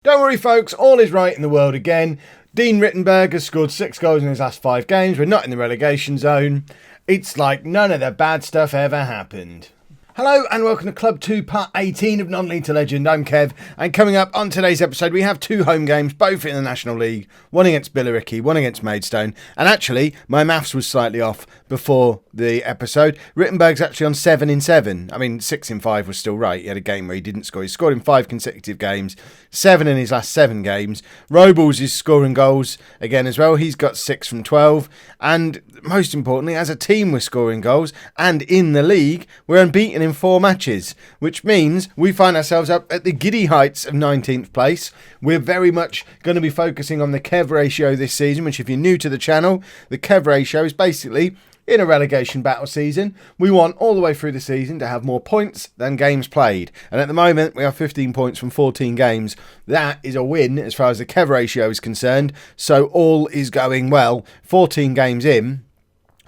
Don't worry folks, all is right in the world again. Dean Rittenberg has scored 6 goals in his last 5 games. We're not in the relegation zone. It's like none of the bad stuff ever happened. Hello and welcome to Club 2 Part 18 of Non-League to Legend. I'm Kev, and coming up on today's episode we have 2 home games, both in the National League. One against Billericay, one against Maidstone. And actually, my maths was slightly off before the episode. Rittenberg's actually on 7 in 7. I mean, 6 in 5 was still right. He had a game where he didn't score. He scored in 5 consecutive games, 7 in his last 7 games. Robles is scoring goals again as well. He's got 6 from 12. And most importantly, as a team we're scoring goals. And in the league, we're unbeaten in 4 matches, which means we find ourselves up at the giddy heights of 19th place. We're very much going to be focusing on the Kev ratio this season, which if you're new to the channel, the Kev ratio is basically in a relegation battle season. We want all the way through the season to have more points than games played. And at the moment, we have 15 points from 14 games. That is a win as far as the Kev ratio is concerned. So all is going well. 14 games in.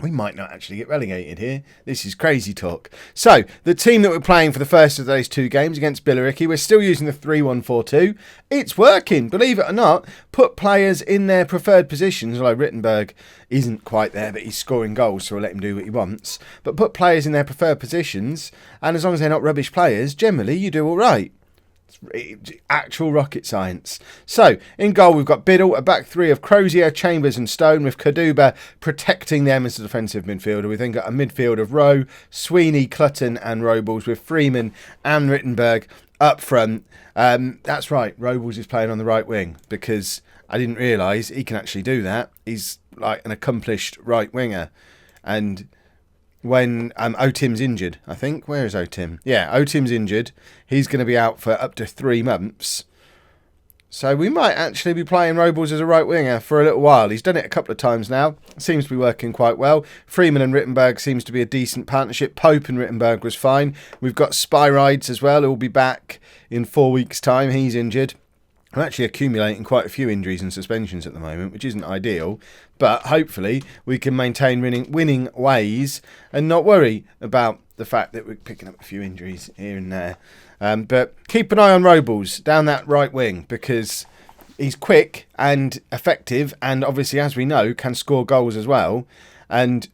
We might not actually get relegated here. This is crazy talk. So, the team that we're playing for the first of those 2 games against Billericay, we're still using the 3-1-4-2. It's working, believe it or not. Put players in their preferred positions, although Rittenberg isn't quite there, but he's scoring goals, so we'll let him do what he wants. But put players in their preferred positions, and as long as they're not rubbish players, generally you do all right. Actual rocket science. So, in goal we've got Biddle, a back 3 of Crozier, Chambers and Stone, with Kaduba protecting them as a defensive midfielder. We've then got a midfield of Rowe, Sweeney, Clutton and Robles, with Freeman and Rittenberg up front. That's right, Robles is playing on the right wing, because I didn't realise he can actually do that. He's like an accomplished right winger. And when Otim's injured, I think. Where is Otim? Yeah, Otim's injured. He's going to be out for up to 3 months. So we might actually be playing Robles as a right winger for a little while. He's done it a couple of times now. Seems to be working quite well. Freeman and Rittenberg seems to be a decent partnership. Pope and Rittenberg was fine. We've got Spyrides as well, who'll be back in 4 weeks' time. He's injured. I'm actually accumulating quite a few injuries and suspensions at the moment, which isn't ideal. But hopefully we can maintain winning ways and not worry about the fact that we're picking up a few injuries here and there. But keep an eye on Robles down that right wing, because he's quick and effective and obviously, as we know, can score goals as well. And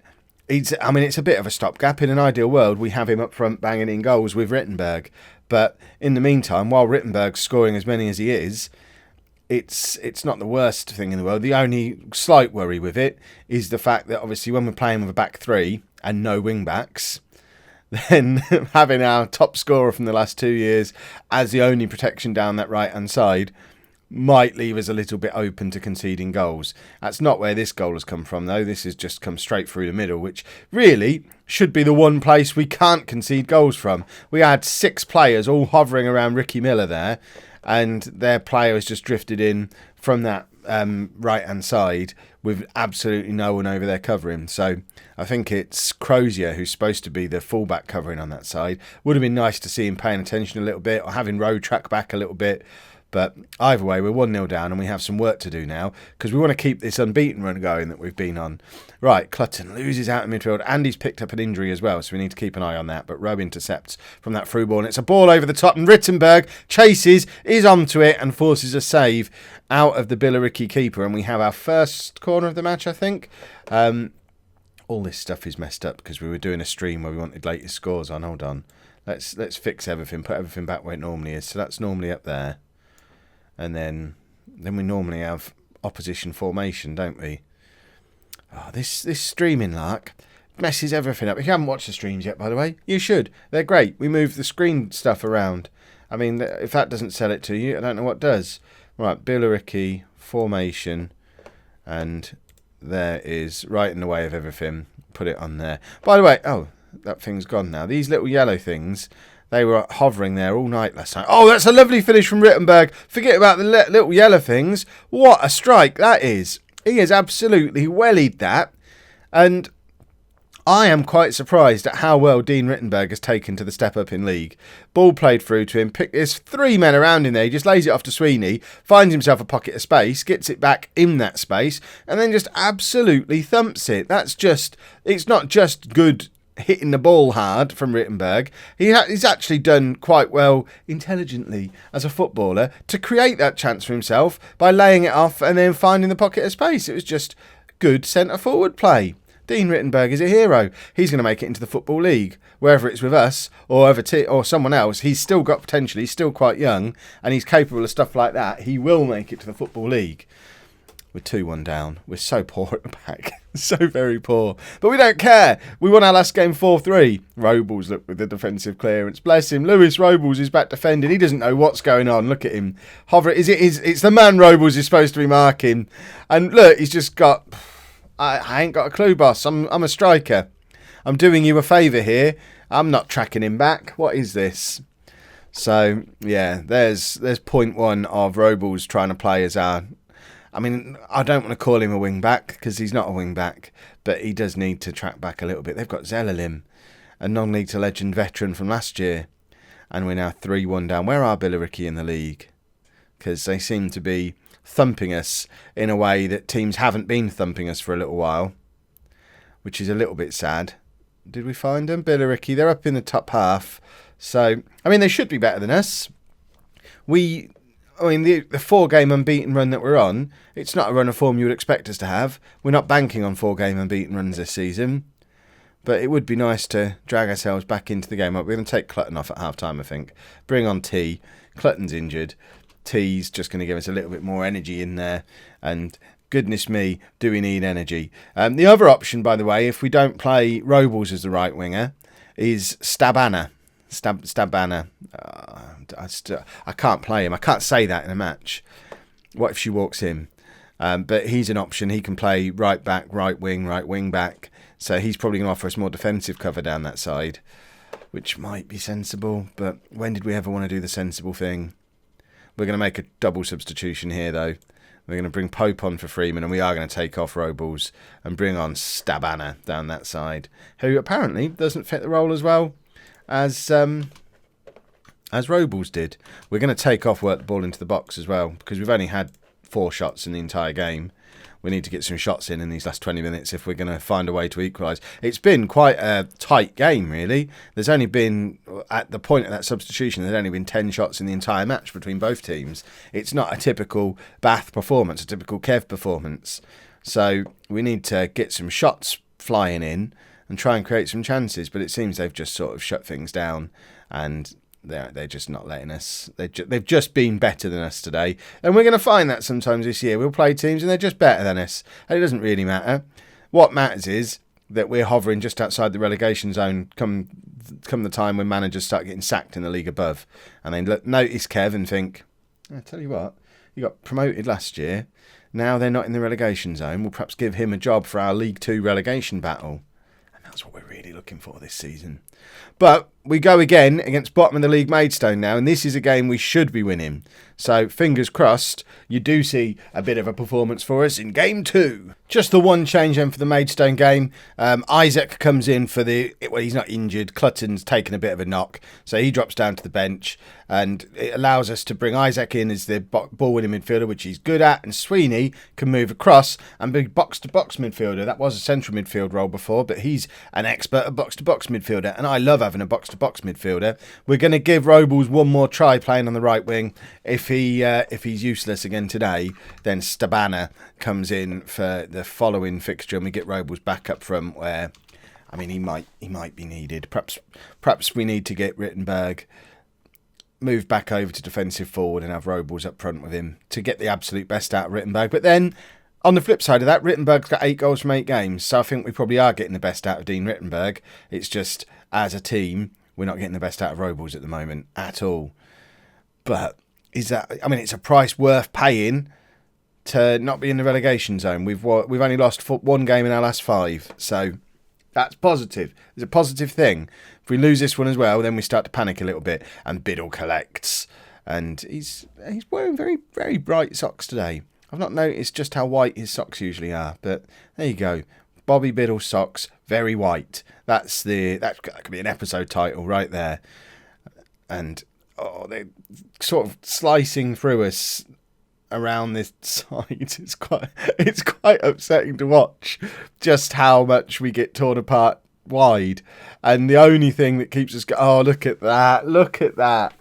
it's a bit of a stopgap. In an ideal world, we have him up front banging in goals with Rittenberg. But in the meantime, while Rittenberg's scoring as many as he is, it's not the worst thing in the world. The only slight worry with it is the fact that obviously when we're playing with a back 3 and no wing backs, then having our top scorer from the last 2 years as the only protection down that right hand side might leave us a little bit open to conceding goals. That's not where this goal has come from, though. This has just come straight through the middle, which really should be the one place we can't concede goals from. We had 6 players all hovering around Ricky Miller there, and their player has just drifted in from that right-hand side with absolutely no one over there covering. So I think it's Crozier who's supposed to be the fullback covering on that side. Would have been nice to see him paying attention a little bit, or having Rowe track back a little bit. But either way, we're 1-0 down and we have some work to do now, because we want to keep this unbeaten run going that we've been on. Right, Clutton loses out in midfield and he's picked up an injury as well, so we need to keep an eye on that. But Rowe intercepts from that through ball, and it's a ball over the top, and Rittenberg chases, is onto it and forces a save out of the Billericay keeper, and we have our first corner of the match, I think. All this stuff is messed up because we were doing a stream where we wanted latest scores on. Hold on. Let's fix everything, put everything back where it normally is. So that's normally up there. And then we normally have opposition formation, don't we? Oh, this streaming lark messes everything up. If you haven't watched the streams yet, by the way, you should. They're great. We move the screen stuff around. I mean, if that doesn't sell it to you, I don't know what does. Right, Billericay formation, and there is right in the way of everything. Put it on there. By the way, oh, that thing's gone now. These little yellow things, they were hovering there all night last night. Oh, that's a lovely finish from Rittenberg. Forget about the little yellow things. What a strike that is. He has absolutely wellied that. And I am quite surprised at how well Dean Rittenberg has taken to the step up in league. Ball played through to him. There's 3 men around in there. He just lays it off to Sweeney, finds himself a pocket of space, gets it back in that space, and then just absolutely thumps it. It's not just good hitting the ball hard from Rittenberg. He's actually done quite well intelligently as a footballer to create that chance for himself by laying it off and then finding the pocket of space. It was just good centre-forward play. Dean Rittenberg is a hero. He's going to make it into the Football League, whether it's with us or or someone else. He's still got potential. He's still quite young, and he's capable of stuff like that. He will make it to the Football League. We're 2-1 down. We're so poor at the back. So very poor. But we don't care. We won our last game 4-3. Robles, look, with the defensive clearance. Bless him. Lewis Robles is back defending. He doesn't know what's going on. Look at him. It's the man Robles is supposed to be marking. And look, he's just got... I ain't got a clue, boss. I'm a striker. I'm doing you a favour here. I'm not tracking him back. What is this? So, yeah, there's point one of Robles trying to play as our... I mean, I don't want to call him a wing-back because he's not a wing-back, but he does need to track back a little bit. They've got Zelalim, a non-league to legend veteran from last year, and we're now 3-1 down. Where are Billericay in the league? Because they seem to be thumping us in a way that teams haven't been thumping us for a little while, which is a little bit sad. Did we find them? Billericay, they're up in the top half. So, I mean, they should be better than us. The 4-game unbeaten run that we're on, it's not a run of form you would expect us to have. We're not banking on 4-game unbeaten runs this season. But it would be nice to drag ourselves back into the game. We're going to take Clutton off at half-time, I think. Bring on T. Clutton's injured. T's just going to give us a little bit more energy in there. And goodness me, do we need energy. The other option, by the way, if we don't play Robles as the right winger, is Stabana. Stabana. I can't play him. I can't say that in a match. What if she walks in? But he's an option. He can play right back, right wing back. So he's probably going to offer us more defensive cover down that side, which might be sensible. But when did we ever want to do the sensible thing? We're going to make a double substitution here, though. We're going to bring Pope on for Freeman, and we are going to take off Robles and bring on Stabana down that side, who apparently doesn't fit the role as well as Robles did. We're going to take off work the ball into the box as well, because we've only had 4 shots in the entire game. We need to get some shots in these last 20 minutes if we're going to find a way to equalise. It's been quite a tight game, really. There's only been, at the point of that substitution, there's only been 10 shots in the entire match between both teams. It's not a typical Bath performance, a typical Kev performance. So we need to get some shots flying in and try and create some chances. But it seems they've just sort of shut things down, and they're just not letting us. They've just been better than us today. And we're going to find that sometimes this year. We'll play teams and they're just better than us. And it doesn't really matter. What matters is that we're hovering just outside the relegation zone come the time when managers start getting sacked in the league above. And they notice Kev and think, I tell you what, you got promoted last year. Now they're not in the relegation zone. We'll perhaps give him a job for our League 2 relegation battle. And that's what we're really looking for this season. But we go again against bottom of the league Maidstone now, and this is a game we should be winning. So fingers crossed, you do see a bit of a performance for us in game 2. Just the one change then for the Maidstone game. Isaac comes in for he's not injured. Clutton's taken a bit of a knock, so he drops down to the bench, and it allows us to bring Isaac in as the ball-winning midfielder, which he's good at, and Sweeney can move across and be box-to-box midfielder. That was a central midfield role before, but he's an expert at box-to-box midfielder, and I love having a box-to-box midfielder. We're going to give Robles one more try playing on the right wing. If he's useless again today, then Stabana comes in for the following fixture, and we get Robles back up front where, I mean, he might be needed. Perhaps we need to get Rittenberg moved back over to defensive forward and have Robles up front with him to get the absolute best out of Rittenberg. But then, on the flip side of that, Rittenberg's got 8 goals from 8 games, so I think we probably are getting the best out of Dean Rittenberg. It's just, as a team, we're not getting the best out of Robles at the moment at all. But it's a price worth paying to not be in the relegation zone. We've only lost 1 game in our last 5, so that's positive. It's a positive thing. If we lose this one as well, then we start to panic a little bit, and Biddle collects. And he's wearing very, very bright socks today. I've not noticed just how white his socks usually are, but there you go. Bobby Biddle socks, very white. That could be an episode title right there. And they're sort of slicing through us around this side. It's quite upsetting to watch just how much we get torn apart wide. And the only thing that keeps us going... Oh, look at that. Look at that.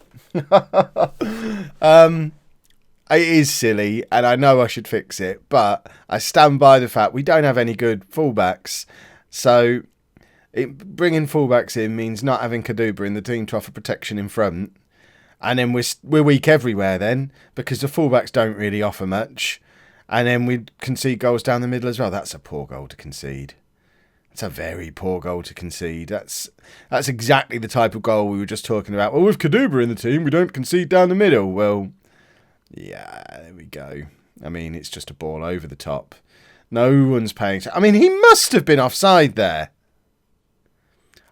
It is silly, and I know I should fix it, but I stand by the fact we don't have any good fullbacks. So bringing fullbacks in means not having Kaduba in the team to offer protection in front. And then we're weak everywhere then, because the fullbacks don't really offer much. And then we concede goals down the middle as well. That's a poor goal to concede. It's a very poor goal to concede. That's exactly the type of goal we were just talking about. Well, with Kaduba in the team, we don't concede down the middle. Well, yeah, there we go. I mean, it's just a ball over the top. No one's paying... I mean, he must have been offside there.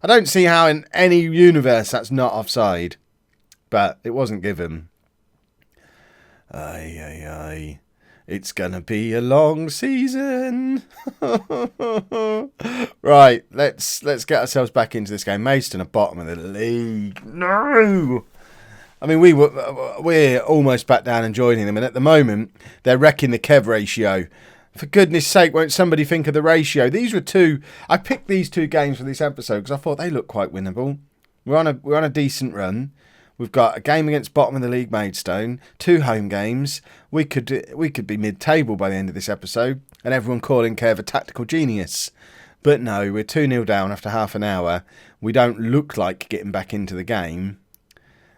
I don't see how in any universe that's not offside. But it wasn't given. Aye. It's gonna be a long season. Right, let's get ourselves back into this game. Maidstone are bottom of the league. No. I mean, we're almost back down and joining them, and at the moment they're wrecking the Kev ratio. For goodness sake, won't somebody think of the ratio? These were two. I picked these two games for this episode because I thought they looked quite winnable. We're on a decent run. We've got a game against bottom of the league Maidstone, 2 home games. We could be mid-table by the end of this episode, and everyone calling Kev a tactical genius. But no, we're 2-0 down after half an hour. We don't look like getting back into the game.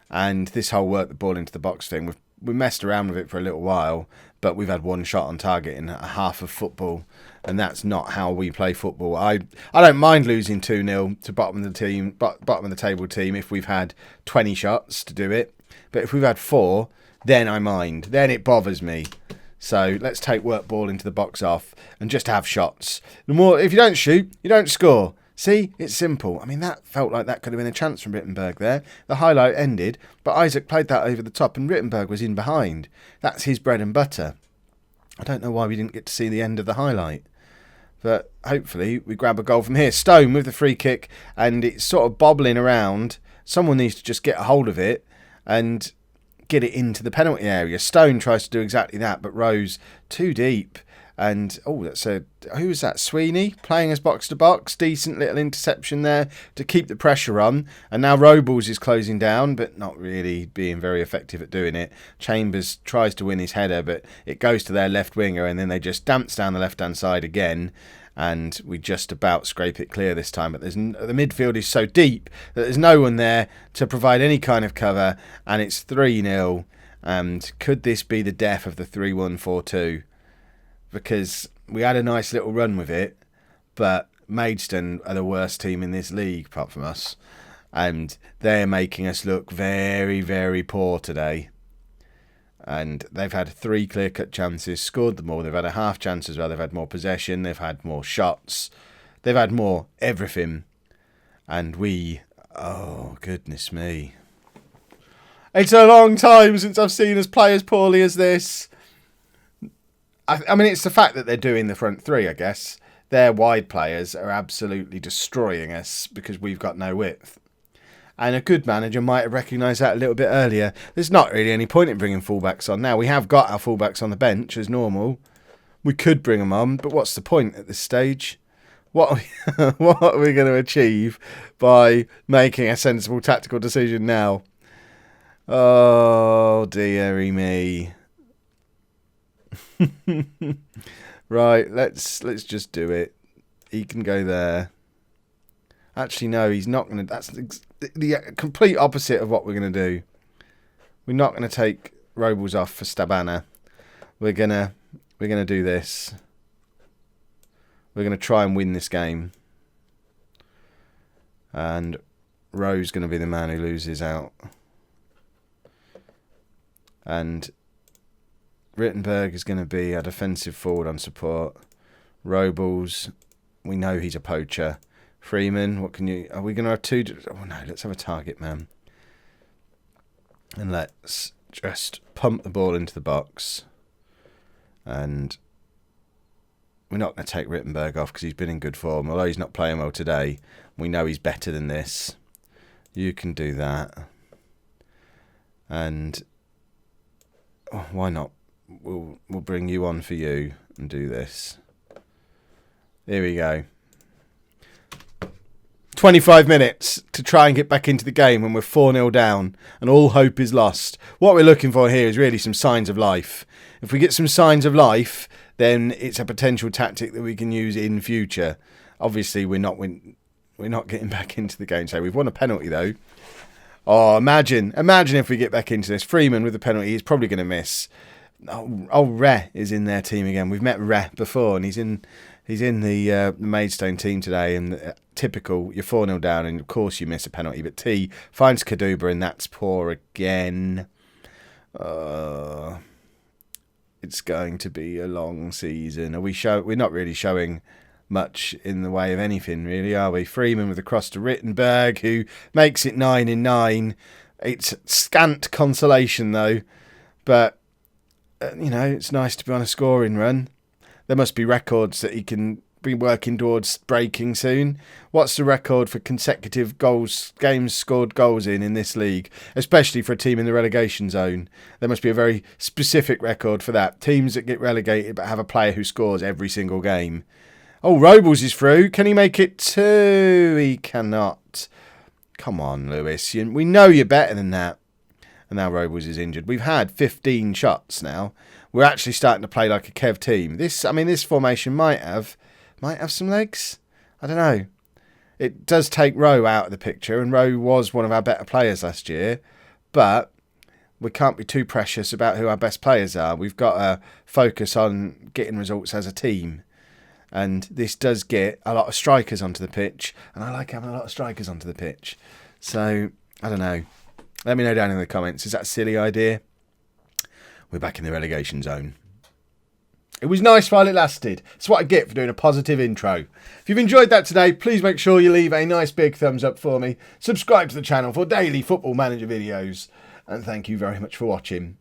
And this whole work the ball into the box thing, we messed around with it for a little while, but we've had one shot on target in a half of football, and that's not how we play football. I don't mind losing 2-0 to bottom of the table team if we've had 20 shots to do it, but if we've had 4, then I mind. Then it bothers me. So let's take work ball into the box off and just have shots. If you don't shoot, you don't score. See, it's simple. I mean, that felt like that could have been a chance from Rittenberg there. The highlight ended, but Isaac played that over the top and Rittenberg was in behind. That's his bread and butter. I don't know why we didn't get to see the end of the highlight. But hopefully we grab a goal from here. Stone with the free kick, and it's sort of bobbling around. Someone needs to just get a hold of it and get it into the penalty area. Stone tries to do exactly that, but Rose too deep. And, who was that? Sweeney playing as box to box. Decent little interception there to keep the pressure on. And now Robles is closing down, but not really being very effective at doing it. Chambers tries to win his header, but it goes to their left winger, and then they just dance down the left-hand side again. And we just about scrape it clear this time. But the midfield is so deep that there's no one there to provide any kind of cover. And it's 3-0. And could this be the death of the 3-1-4-2? Because we had a nice little run with it, but Maidstone are the worst team in this league, apart from us. And they're making us look very, very poor today. And they've had 3 clear-cut chances, scored them all. They've had a half chance as well. They've had more possession. They've had more shots. They've had more everything. And oh, goodness me. It's a long time since I've seen us play as poorly as this. I mean, it's the fact that they're doing the front 3, I guess. Their wide players are absolutely destroying us because we've got no width. And a good manager might have recognised that a little bit earlier. There's not really any point in bringing fullbacks on now. We have got our fullbacks on the bench as normal. We could bring them on, but what's the point at this stage? What are we going to achieve by making a sensible tactical decision now? Oh, dearie me. Right, let's just do it. He can go there. Actually, no, he's not going to. That's the complete opposite of what we're going to do. We're not going to take Robles off for Stabana. We're gonna do this. We're going to try and win this game. And Rowe's going to be the man who loses out. And Rittenberg is going to be a defensive forward on support. Robles, we know he's a poacher. Freeman, are we going to have 2? Oh no, let's have a target man. And let's just pump the ball into the box. And we're not going to take Rittenberg off because he's been in good form. Although he's not playing well today, we know he's better than this. You can do that. And why not? We'll bring you on for you and do this. Here we go. 25 minutes to try and get back into the game when we're 4-0 down and all hope is lost. What we're looking for here is really some signs of life. If we get some signs of life, then it's a potential tactic that we can use in future. Obviously, we're not getting back into the game. So we've won a penalty, though. Oh, imagine if we get back into this. Freeman with the penalty, he's probably going to miss. Oh, Re is in their team again. We've met Re before, and he's in the Maidstone team today. And typical, you're 4-0 down, and of course you miss a penalty. But T finds Kaduba, and that's poor again. It's going to be a long season. We're not really showing much in the way of anything, really, are we? Freeman with a cross to Rittenberg, who makes it 9 in 9. It's scant consolation, though. But, it's nice to be on a scoring run. There must be records that he can be working towards breaking soon. What's the record for consecutive games scored goals in this league, especially for a team in the relegation zone? There must be a very specific record for that. Teams that get relegated but have a player who scores every single game. Oh, Robles is through. Can he make it 2? He cannot. Come on, Lewis. We know you're better than that. And now Robles is injured. We've had 15 shots now. We're actually starting to play like a Kev team. This formation might have some legs. I don't know. It does take Rowe out of the picture, and Rowe was one of our better players last year. But we can't be too precious about who our best players are. We've got to focus on getting results as a team. And this does get a lot of strikers onto the pitch. And I like having a lot of strikers onto the pitch. So, I don't know. Let me know down in the comments. Is that a silly idea? We're back in the relegation zone. It was nice while it lasted. It's what I get for doing a positive intro. If you've enjoyed that today, please make sure you leave a nice big thumbs up for me. Subscribe to the channel for daily Football Manager videos. And thank you very much for watching.